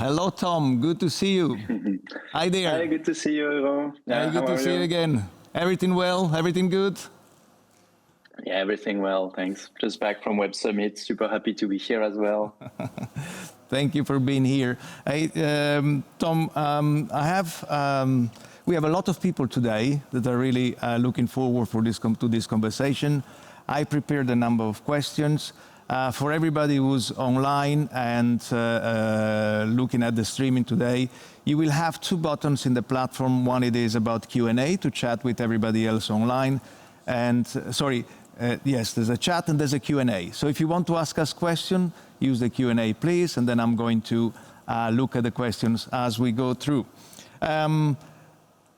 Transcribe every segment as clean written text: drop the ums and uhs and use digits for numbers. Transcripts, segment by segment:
Hello, Tom. Good to see you. Hi there. Hi, good to see you, Euro. Hey, good to see you again. Everything well? Everything good? Yeah, everything well, thanks. Just back from Web Summit. Super happy to be here as well. Thank you for being here. Hey, Tom, we have a lot of people today that are really looking forward to this conversation. I prepared a number of questions. For everybody who's online and looking at the streaming today, you will have two buttons in the platform. One, it is about Q&A to chat with everybody else online. And yes, there's a chat and there's a Q&A. So if you want to ask us questions, use the Q&A, please, and then I'm going to look at the questions as we go through. Tom,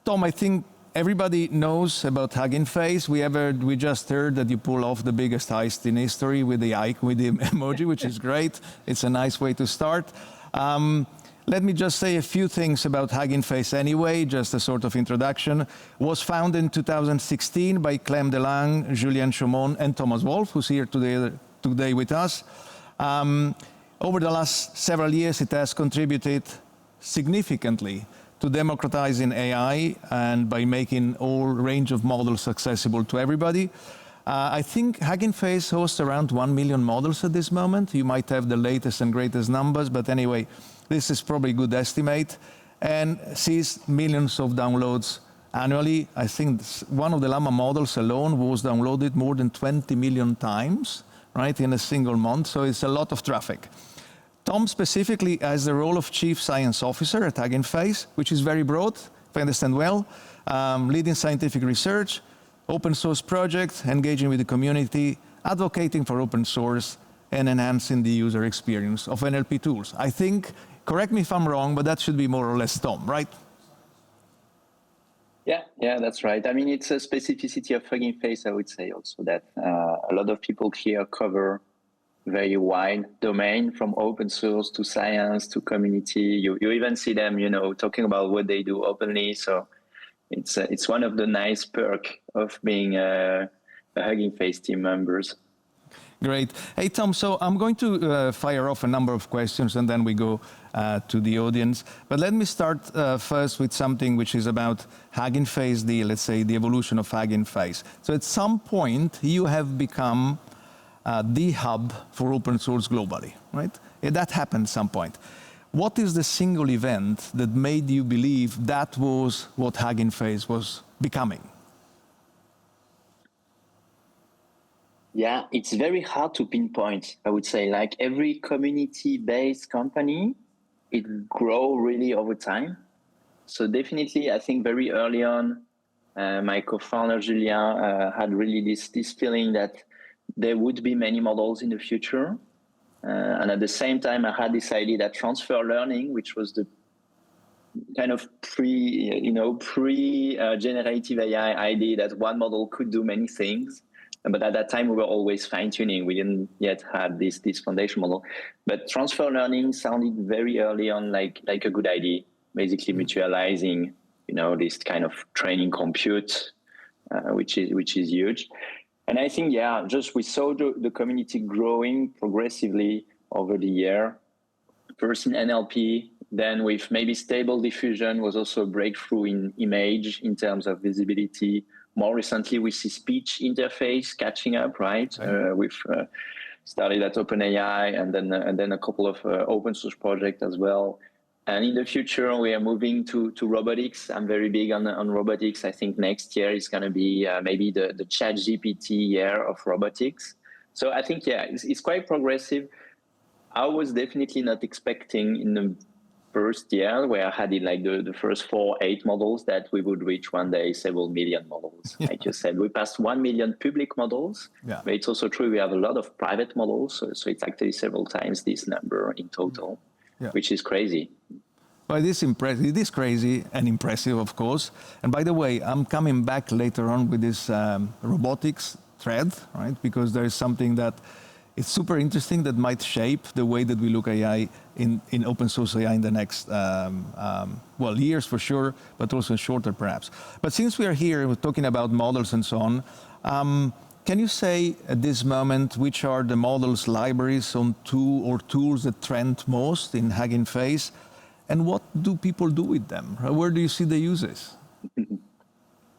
I think everybody knows about Hugging Face. We just heard that you pull off the biggest heist in history with the emoji, which is great. It's a nice way to start. Let me just say a few things about Hugging Face anyway, just a sort of introduction. It was founded in 2016 by Clem Delang, Julien Chaumont, and Thomas Wolf, who's here today with us. Over the last several years, it has contributed significantly to democratizing AI and by making all range of models accessible to everybody. I think Hugging Face hosts around 1 million models at this moment. You might have the latest and greatest numbers, but anyway, this is probably a good estimate, and sees millions of downloads annually. I think one of the Llama models alone was downloaded more than 20 million times, right, in a single month, so it's a lot of traffic. Tom specifically has the role of Chief Science Officer at Hugging Face, which is very broad, if I understand well, leading scientific research, open source projects, engaging with the community, advocating for open source, and enhancing the user experience of NLP tools. I think, correct me if I'm wrong, but that should be more or less Tom, right? Yeah, that's right. I mean, it's a specificity of Hugging Face, I would say also that a lot of people here cover very wide domain, from open source to science to community. You even see them, talking about what they do openly. So it's one of the nice perks of being a Hugging Face team members. Great. Hey, Tom, so I'm going to fire off a number of questions and then we go to the audience. But let me start first with something which is about Hugging Face, let's say the evolution of Hugging Face. So at some point, you have become the hub for open source globally, right? That happened at some point. What is the single event that made you believe that was what Hugging Face was becoming? Yeah, it's very hard to pinpoint, I would say. Like every community-based company, it grows really over time. So definitely, I think very early on, my co-founder, Julien, had really this feeling that there would be many models in the future. And at the same time, I had this idea that transfer learning, which was the kind of pre-generative AI idea that one model could do many things. But at that time, we were always fine-tuning. We didn't yet have this foundation model. But transfer learning sounded very early on like a good idea, basically mutualizing, this kind of training compute, which is huge. And I think, we saw the community growing progressively over the year. First in NLP, then with maybe stable diffusion was also a breakthrough in image in terms of visibility. More recently, we see speech interface catching up, right? We've started at OpenAI and then a couple of open source projects as well. And in the future, we are moving to robotics. I'm very big on robotics. I think next year is going to be maybe the ChatGPT year of robotics. So I think, it's quite progressive. I was definitely not expecting in the first year, where I had in like the first 4-8 models, that we would reach one day several million models. Like you said, we passed 1 million public models, but it's also true we have a lot of private models. So it's actually several times this number in total, which is crazy. Well, it is impressive. It is crazy and impressive, of course. And by the way, I'm coming back later on with this robotics thread, right? Because there is something that is super interesting that might shape the way that we look at AI in open source AI in the next, years for sure, but also shorter perhaps. But since we are here, we're talking about models and so on, can you say at this moment which are the models libraries on tools that trend most in Hugging Face? And what do people do with them? Where do you see the uses?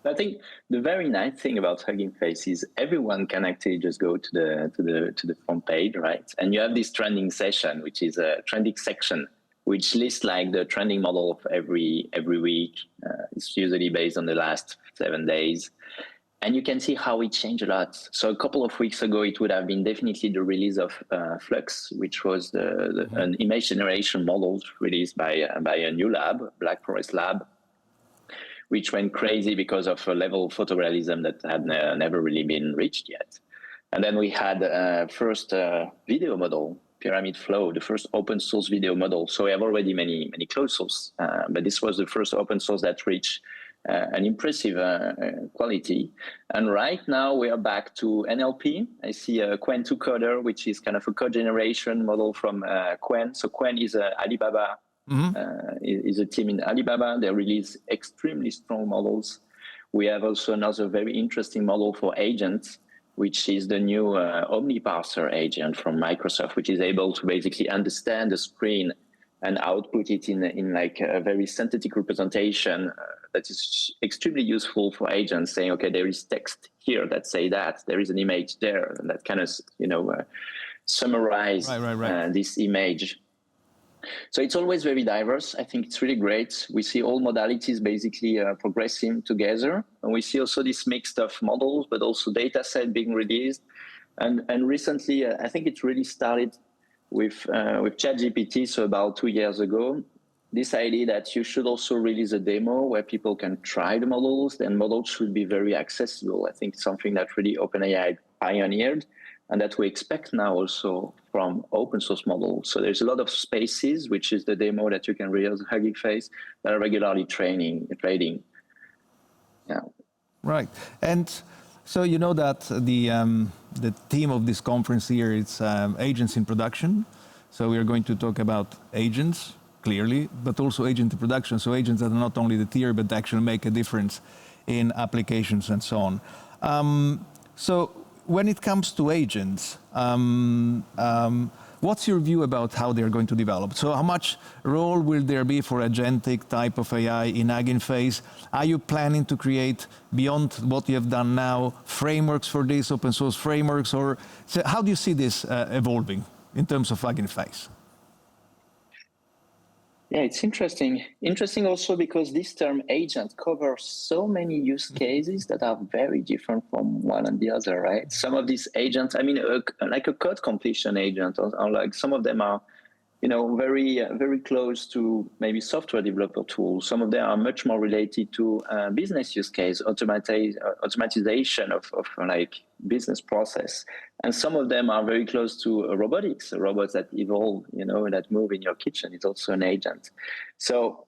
I think the very nice thing about Hugging Face is everyone can actually just go to the front page, right? And you have this trending session, which is a trending section, which lists like the trending model of every week. It's usually based on the last 7 days. And you can see how it changed a lot. So a couple of weeks ago, it would have been definitely the release of Flux, which was an image generation model released by a new lab, Black Forest Lab, which went crazy because of a level of photorealism that had never really been reached yet. And then we had first video model, Pyramid Flow, the first open source video model. So we have already many closed source, but this was the first open source that reached an impressive quality. And right now we are back to NLP. I see a Qwen 2 coder, which is kind of a code generation model from Qwen. So Qwen is Alibaba. Is a team in Alibaba. They release extremely strong models. We have also another very interesting model for agents, which is the new OmniParser agent from Microsoft, which is able to basically understand the screen and output it in like a very synthetic representation that is extremely useful for agents, saying, okay, there is text here that say that, there is an image there, and that kind of, summarize this image. So it's always very diverse. I think it's really great. We see all modalities basically progressing together. And we see also this mix of models, but also data set being released. And recently, I think it really started with ChatGPT. So about 2 years ago, this idea that you should also release a demo where people can try the models, then models should be very accessible. I think it's something that really OpenAI pioneered, and that we expect now also from open source models. So there's a lot of spaces, which is the demo that you can realize Hugging Face, that are regularly trading. Yeah. Right. And so you know that the theme of this conference here is agents in production. So we are going to talk about agents, clearly, but also agent in production. So agents that are not only the theory, but actually make a difference in applications and so on. So when it comes to agents, what's your view about how they're going to develop? So how much role will there be for agentic type of AI in Hugging Face? Are you planning to create, beyond what you have done now, frameworks for this, open source frameworks? Or so how do you see this evolving in terms of Hugging Face? Yeah, it's interesting. Interesting also because this term agent covers so many use cases that are very different from one and the other, right? Some of these agents, I mean, like a code completion agent, or like some of them are, very close to maybe software developer tools. Some of them are much more related to business use case, automatization of like business process. And some of them are very close to robotics, robots that evolve, that move in your kitchen. It's also an agent. So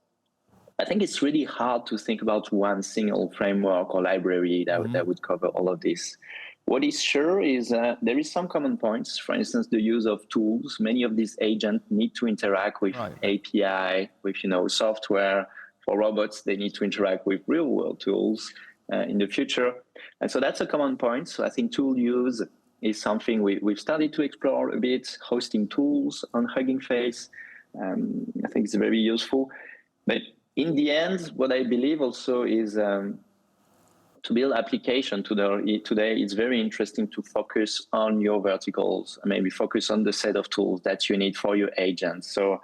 I think it's really hard to think about one single framework or library that would cover all of this. What is sure is there is some common points. For instance, the use of tools. Many of these agents need to interact with API, with software. For robots, they need to interact with real-world tools in the future. And so that's a common point. So I think tool use is something we've started to explore a bit, hosting tools on Hugging Face. I think it's very useful. But in the end, what I believe also is to build application today, it's very interesting to focus on your verticals, maybe focus on the set of tools that you need for your agents. So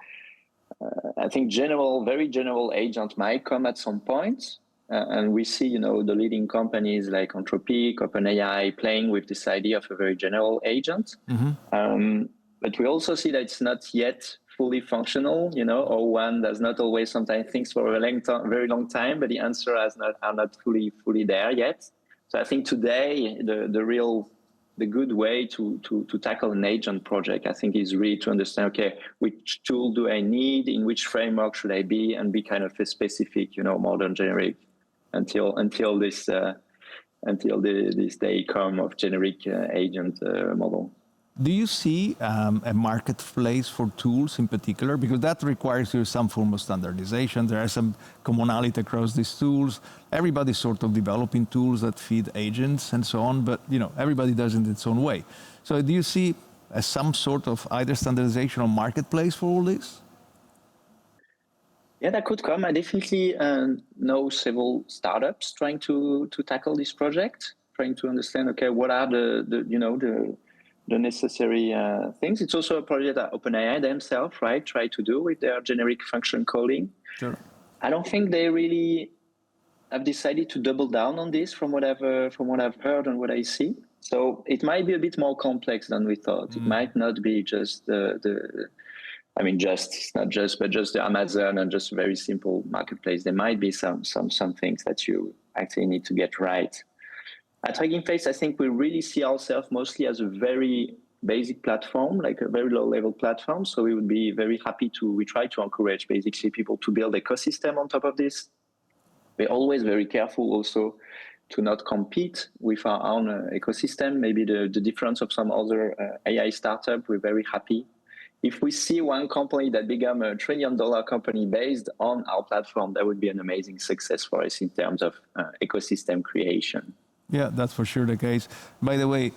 I think very general agent might come at some point. And we see, the leading companies like Anthropic, OpenAI playing with this idea of a very general agent. But we also see that it's not yet fully functional, or one does not always sometimes think for a very long time, but the answer are not fully there yet. So I think today the good way to tackle an agent project, I think, is really to understand, okay, which tool do I need, in which framework should I be, and be kind of a specific, more than generic, until this day come of generic agent model. Do you see a marketplace for tools in particular? Because that requires some form of standardization. There are some commonality across these tools. Everybody's sort of developing tools that feed agents and so on, but everybody does it in its own way. So do you see some sort of either standardization or marketplace for all this? Yeah, that could come. I definitely know several startups trying to tackle this project, trying to understand, okay, what are the necessary things. It's also a project that OpenAI themselves, right, try to do with their generic function calling. Sure. I don't think they really have decided to double down on this from what I've heard and what I see. So it might be a bit more complex than we thought. It might not be just it's not just, but just the Amazon and just a very simple marketplace. There might be some things that you actually need to get right. At Hugging Face, I think we really see ourselves mostly as a very basic platform, like a very low-level platform. So we would be very happy we try to encourage basically people to build ecosystem on top of this. We're always very careful also to not compete with our own ecosystem. Maybe the difference of some other AI startup, we're very happy. If we see one company that become $1 trillion company based on our platform, that would be an amazing success for us in terms of ecosystem creation. Yeah, that's for sure the case. By the way,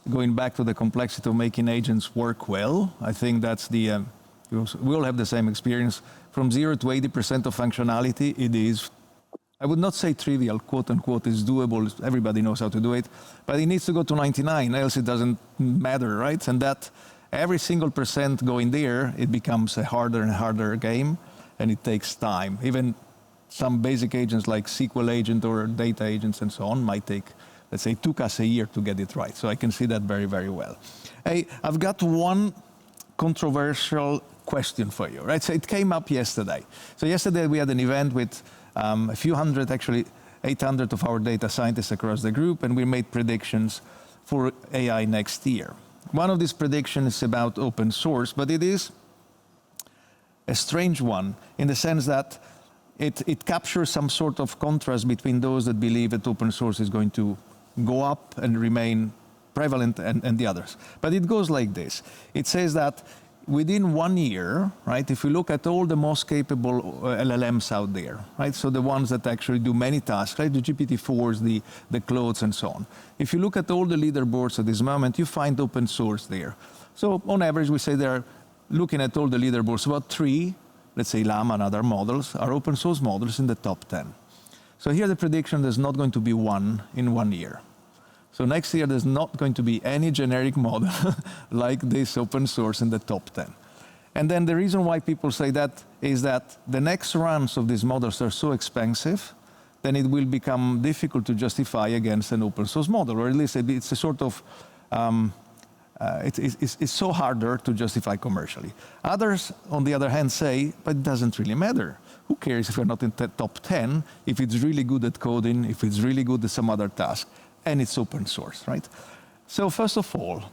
going back to the complexity of making agents work well, I think that's we all have the same experience. From 0 to 80% of functionality, it is, I would not say trivial, quote unquote, is doable. Everybody knows how to do it, but it needs to go to 99, else it doesn't matter, right? And that every single percent going there, it becomes a harder and harder game, and it takes time. Even some basic agents like SQL agent or data agents and so on might take, let's say, took us a year to get it right. So I can see that very, very well. Hey, I've got one controversial question for you, right? So it came up yesterday. So yesterday we had an event with a few hundred, actually 800 of our data scientists across the group, and we made predictions for AI next year. One of these predictions is about open source, but it is a strange one in the sense that it captures some sort of contrast between those that believe that open source is going to go up and remain prevalent and the others. But it goes like this. It says that within 1 year, right, if you look at all the most capable LLMs out there, right, so the ones that actually do many tasks, right, the GPT-4s, the Claudes and so on. If you look at all the leaderboards at this moment, you find open source there. So on average, we say they're looking at all the leaderboards, about 3, let's say Llama and other models, are open source models in the top 10. So here the prediction, there's not going to be one in 1 year. So next year, there's not going to be any generic model like this open source in the top 10. And then the reason why people say that is that the next runs of these models are so expensive, then it will become difficult to justify against an open source model, or at least it's a sort of, it's so harder to justify commercially. Others, on the other hand, say, but it doesn't really matter. Who cares if you're not in the top 10, if it's really good at coding, if it's really good at some other task, and it's open source, right? So first of all,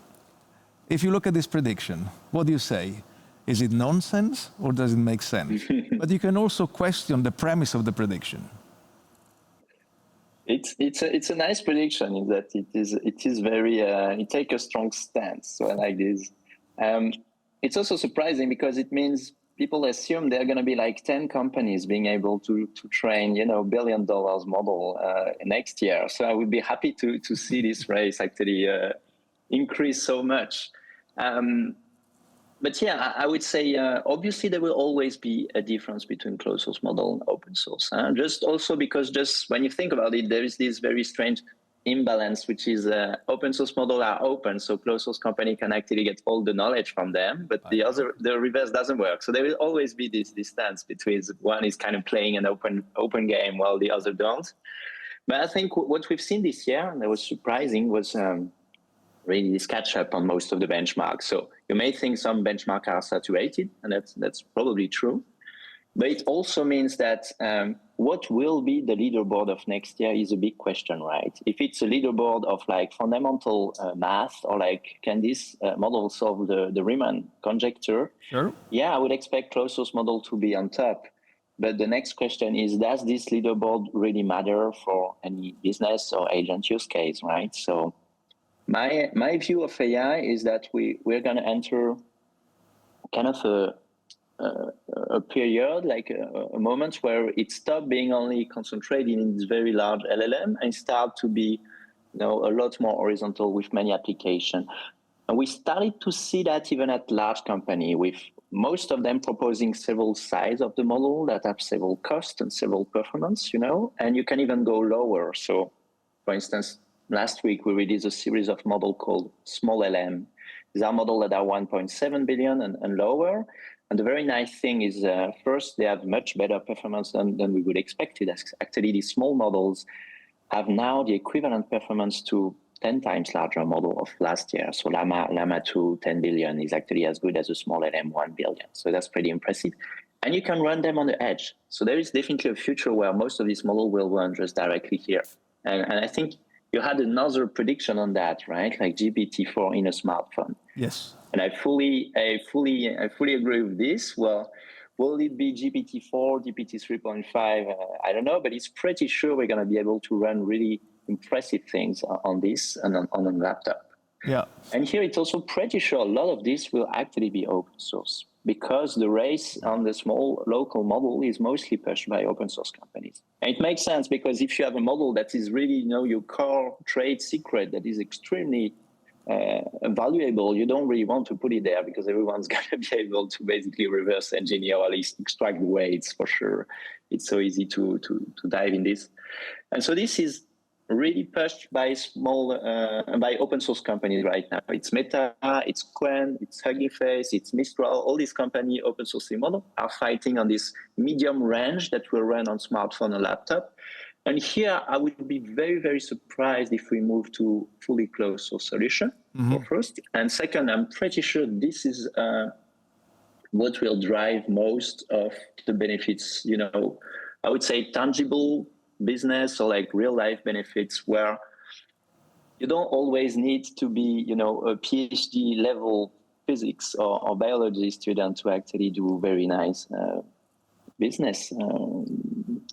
if you look at this prediction, what do you say? Is it nonsense or does it make sense? But you can also question the premise of the prediction. It's a nice prediction in that it is very it takes a strong stance. So I like this. It's also surprising because it means people assume there are going to be like 10 companies being able to train, $1 billion model next year. So I would be happy to see this race actually increase so much. But yeah, I would say obviously there will always be a difference between closed source model and open source. Just also because just when you think about it, there is this very strange imbalance, which is open source models are open, so closed source company can actually get all the knowledge from them, but the reverse doesn't work. So there will always be this distance between one is kind of playing an open game while the other don't. But I think what we've seen this year, and that was surprising, was really this catch up on most of the benchmarks. So you may think some benchmarks are saturated, and that's probably true. But it also means that what will be the leaderboard of next year is a big question, right? If it's a leaderboard of like fundamental math, or like can this model solve the Riemann conjecture? Sure. Yeah, I would expect closed source model to be on top. But the next question is, does this leaderboard really matter for any business or agent use case, right? So my view of AI is that we're going to enter kind of a period, like a moment where it stopped being only concentrated in this very large LLM and start to be, a lot more horizontal with many applications. And we started to see that even at large company with most of them proposing several sizes of the model that have several costs and several performance, and you can even go lower. So, for instance, last week we released a series of models called small LM. These are models that are 1.7 billion and lower. And the very nice thing is, first, they have much better performance than we would expect. Actually, these small models have now the equivalent performance to 10 times larger model of last year. So Llama 2, 10 billion is actually as good as a small LM 1 billion. So that's pretty impressive. And you can run them on the edge. So there is definitely a future where most of these models will run just directly here. And I think you had another prediction on that, right? Like GPT-4 in a smartphone. Yes. And I fully agree with this. Well, will it be GPT-4, GPT 3.5? I don't know, but it's pretty sure we're going to be able to run really impressive things on this and on a laptop. Yeah. And here it's also pretty sure a lot of this will actually be open source, because the race on the small local model is mostly pushed by open source companies. And it makes sense, because if you have a model that is really, your core trade secret that is extremely valuable, you don't really want to put it there, because everyone's going to be able to basically reverse engineer or at least extract the weights for sure. It's so easy to dive in this. And so this is really pushed by by open source companies right now. It's Meta, it's Qwen, it's Hugging Face, it's Mistral. All these companies, open source models, are fighting on this medium range that will run on smartphone and laptop. And here, I would be very, very surprised if we move to fully closed source solution, first. And second, I'm pretty sure this is what will drive most of the benefits, I would say tangible business or like real life benefits, where you don't always need to be, a PhD level physics or biology student to actually do very nice business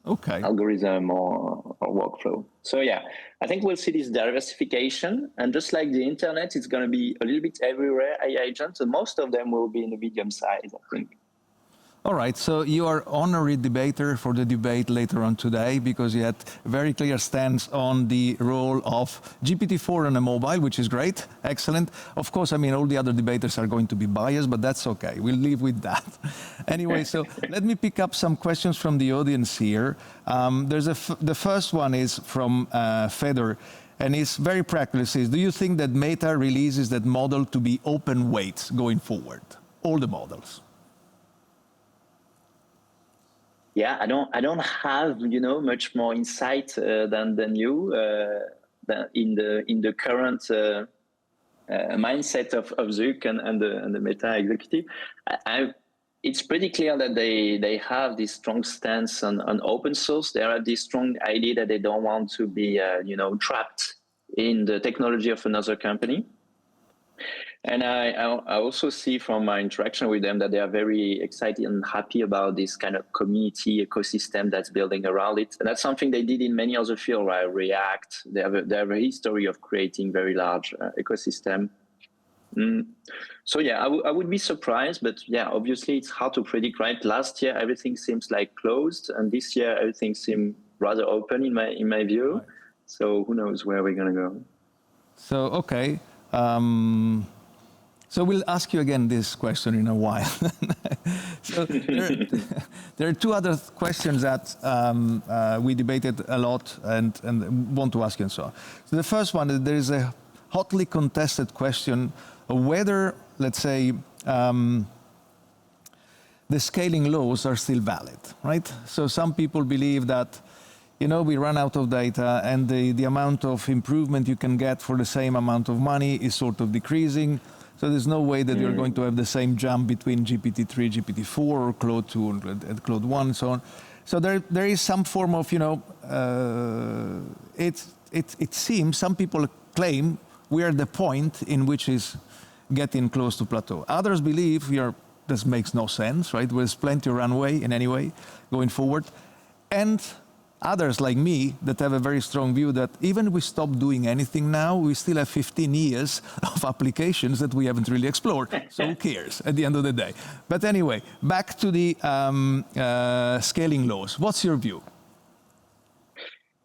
algorithm or workflow. So yeah, I think we'll see this diversification, and just like the internet, it's going to be a little bit everywhere, AI agents, and most of them will be in the medium size, I think. All right, so you are honorary debater for the debate later on today, because you had a very clear stance on the role of GPT-4 on a mobile, which is great, excellent. Of course, all the other debaters are going to be biased, but that's okay. We'll live with that. Anyway, so let me pick up some questions from the audience here. The first one is from Fedor, and it's very practical. It says, do you think that Meta releases that model to be open weight going forward? All the models. Yeah, I don't have much more insight than you in the current mindset of Zuck and the Meta executive. It's pretty clear that they have this strong stance on open source. They have this strong idea that they don't want to be trapped in the technology of another company. And I also see from my interaction with them that they are very excited and happy about this kind of community ecosystem that's building around it. And that's something they did in many other fields, right? React, they have a history of creating very large ecosystem. So yeah, I would be surprised, but yeah, obviously it's hard to predict, right? Last year, everything seems like closed, and this year, everything seemed rather open in my view. Right. So who knows where we're going to go. So, okay. So we'll ask you again this question in a while. So there are two other questions that we debated a lot and want to ask you and so on. So the first one, there is a hotly contested question of whether, let's say, the scaling laws are still valid, right? So some people believe that, we run out of data and the amount of improvement you can get for the same amount of money is sort of decreasing. So there's no way that you're going to have the same jump between GPT-3, GPT-4, or Claude 2 and Claude 1, and so on. So there is some form of, it seems some people claim we are at the point in which is getting close to plateau. Others believe this makes no sense, right? There's plenty of runway in any way going forward. And others like me that have a very strong view that even if we stop doing anything now, we still have 15 years of applications that we haven't really explored. So who cares at the end of the day? But anyway, back to the scaling laws. What's your view?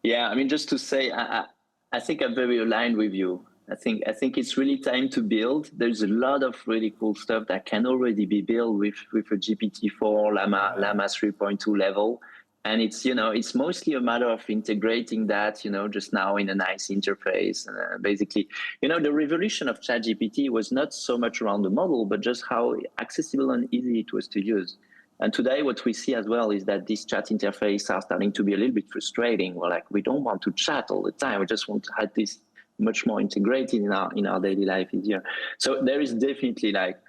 Yeah, just to say, I think I'm very aligned with you. I think it's really time to build. There's a lot of really cool stuff that can already be built with a GPT-4, Llama 3.2 level. And it's, it's mostly a matter of integrating that, just now in a nice interface. Basically, the revolution of ChatGPT was not so much around the model, but just how accessible and easy it was to use. And today what we see as well is that these chat interfaces are starting to be a little bit frustrating. We're like, we don't want to chat all the time. We just want to have this much more integrated in our daily life easier. So there is definitely like,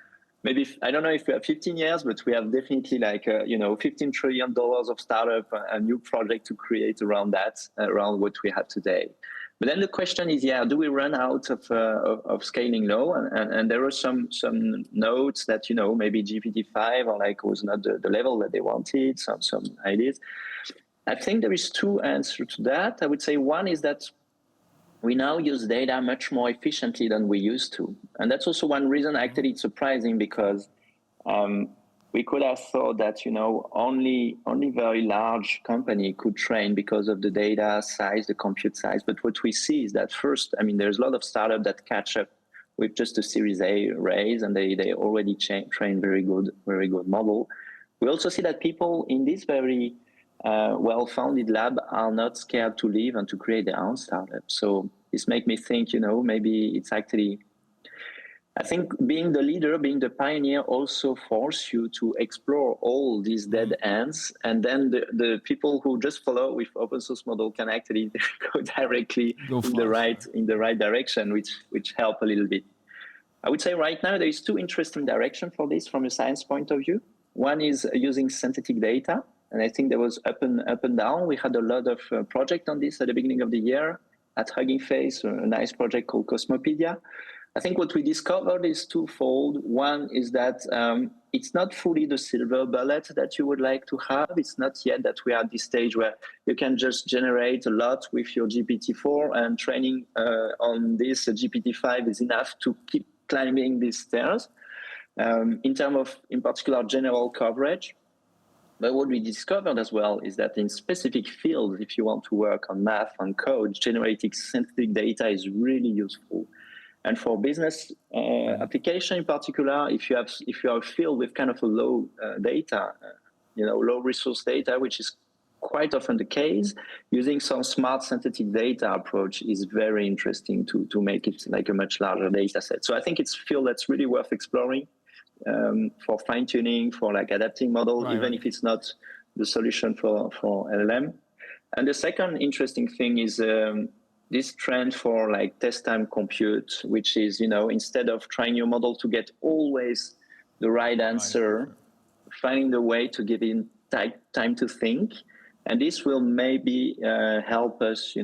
maybe, I don't know if we have 15 years, but we have definitely like, $15 trillion of startup, a new project to create around that, around what we have today. But then the question is, do we run out of scaling low? And there are some notes that, maybe GPT-5 or like was not the level that they wanted, some ideas. I think there is two answers to that. I would say one is that we now use data much more efficiently than we used to. And that's also one reason actually it's surprising, because we could have thought that, only very large company could train because of the data size, the compute size. But what we see is that first, there's a lot of startups that catch up with just a Series A raise, and they already train very good model. We also see that people in this very well-founded lab are not scared to leave and to create their own startup. So this makes me think, maybe it's actually, I think being the leader, being the pioneer also force you to explore all these dead ends. And then the people who just follow with open source model can actually go directly in the right direction, which help a little bit. I would say right now there is two interesting directions for this from a science point of view. One is using synthetic data. And I think there was up and down. We had a lot of project on this at the beginning of the year at Hugging Face, a nice project called Cosmopedia. I think what we discovered is twofold. One is that it's not fully the silver bullet that you would like to have. It's not yet that we are at this stage where you can just generate a lot with your GPT-4 and training on this GPT-5 is enough to keep climbing these stairs in terms of, in particular, general coverage. But what we discovered as well is that in specific fields, if you want to work on math and code, generating synthetic data is really useful. And for business application in particular, if you are a field with kind of a low data, low resource data, which is quite often the case, using some smart synthetic data approach is very interesting to make it like a much larger data set. So I think it's a field that's really worth exploring for fine-tuning, for like adapting model, even if it's not the solution for LLM. And the second interesting thing is this trend for like test time compute, which is, instead of trying your model to get always the right answer, finding the way to give in time to think. And this will maybe help us,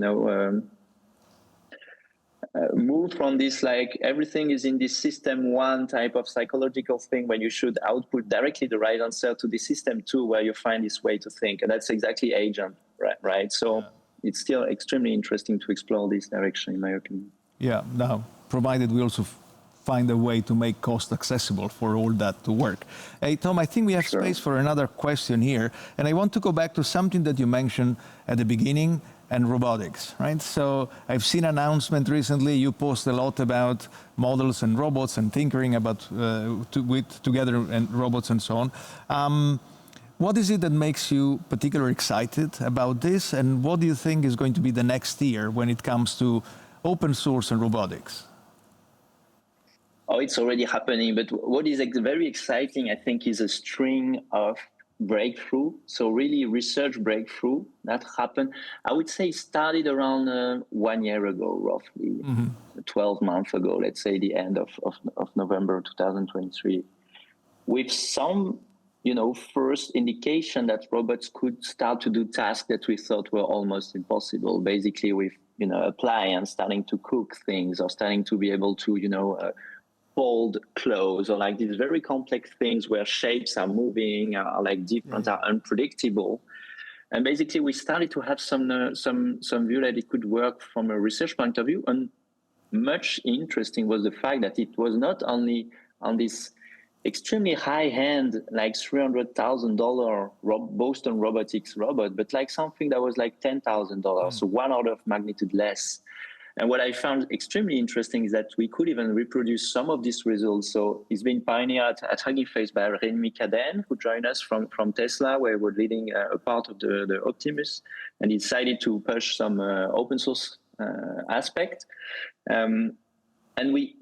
move from this, like everything is in this system one type of psychological thing when you should output directly the right answer to the system two, where you find this way to think. And that's exactly agent, right? So it's still extremely interesting to explore this direction, in my opinion. Yeah, now, provided we also find a way to make cost accessible for all that to work. Hey, Tom, I think we have space for another question here. And I want to go back to something that you mentioned at the beginning, and robotics, right? So I've seen an announcement recently. You post a lot about models and robots and tinkering about together and robots and so on. What is it that makes you particularly excited about this? And what do you think is going to be the next year when it comes to open source and robotics? Oh, it's already happening. But what is very exciting, I think, is a string of breakthrough. So really research breakthrough that happened. I would say started around 1 year ago, roughly 12 months ago, let's say the end of November 2023, with some, first indication that robots could start to do tasks that we thought were almost impossible, basically with, appliance starting to cook things or starting to be able to, fold clothes, or like these very complex things where shapes are moving, are like different, are unpredictable. And basically we started to have some view that it could work from a research point of view. And much interesting was the fact that it was not only on this extremely high-end, like $300,000 Boston Robotics robot, but like something that was like $10,000, so one order of magnitude less. And what I found extremely interesting is that we could even reproduce some of these results. So it's been pioneered at Hugging Face by Rémi Cadenne, who joined us from Tesla, where we're leading a part of the Optimus, and he decided to push some open source aspect. And we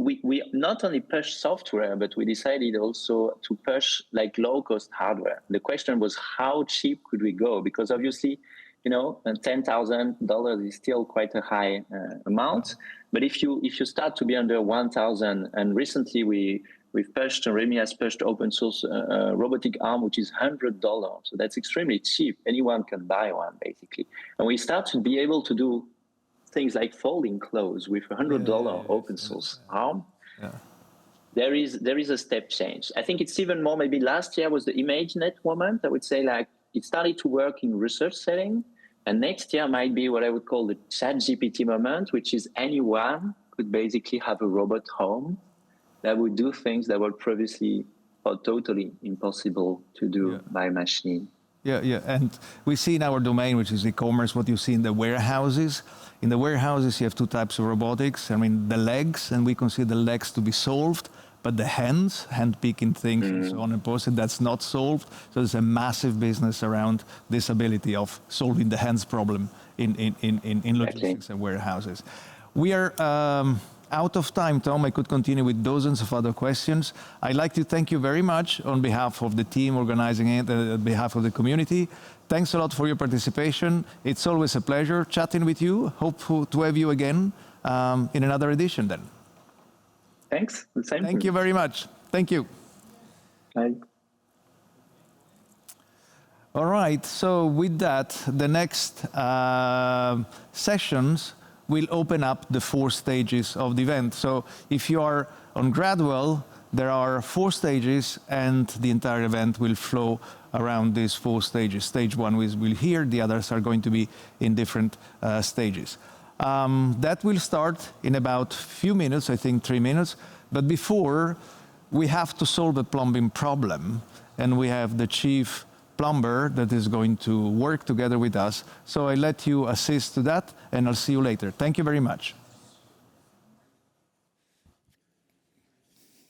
not only push software, but we decided also to push like low-cost hardware. The question was, how cheap could we go? Because obviously, you know, $10,000 is still quite a high amount. But if you start to be under 1,000, and recently we've pushed, Remy has pushed open source robotic arm, which is $100. So that's extremely cheap. Anyone can buy one, basically. And we start to be able to do things like folding clothes with $100 open source arm. Yeah. There is a step change. I think it's even more, maybe last year was the ImageNet moment. I would say like it started to work in research setting, and next year might be what I would call the ChatGPT moment, which is anyone could basically have a robot home that would do things that were previously or totally impossible to do by machine. Yeah, and we see in our domain, which is e-commerce, what you see in the warehouses. In the warehouses, you have two types of robotics. I mean, the legs, and we consider the legs to be solved, but the hands, hand-picking things, and so on and so forth, that's not solved. So there's a massive business around this ability of solving the hands problem in logistics and warehouses. We are out of time, Tom. I could continue with dozens of other questions. I'd like to thank you very much on behalf of the team organizing it, on behalf of the community. Thanks a lot for your participation. It's always a pleasure chatting with you. Hope to have you again in another edition then. Thanks. The same. Thank you very much. Thank you. Bye. All right. So with that, the next sessions will open up the 4 stages of the event. So if you are on Gradwell, there are 4 stages, and the entire event will flow around these 4 stages. Stage 1 will here, the others are going to be in different stages. That will start in about a few minutes, I think 3 minutes. But before, we have to solve a plumbing problem, and we have the chief plumber that is going to work together with us. So I let you assist to that, and I'll see you later. Thank you very much.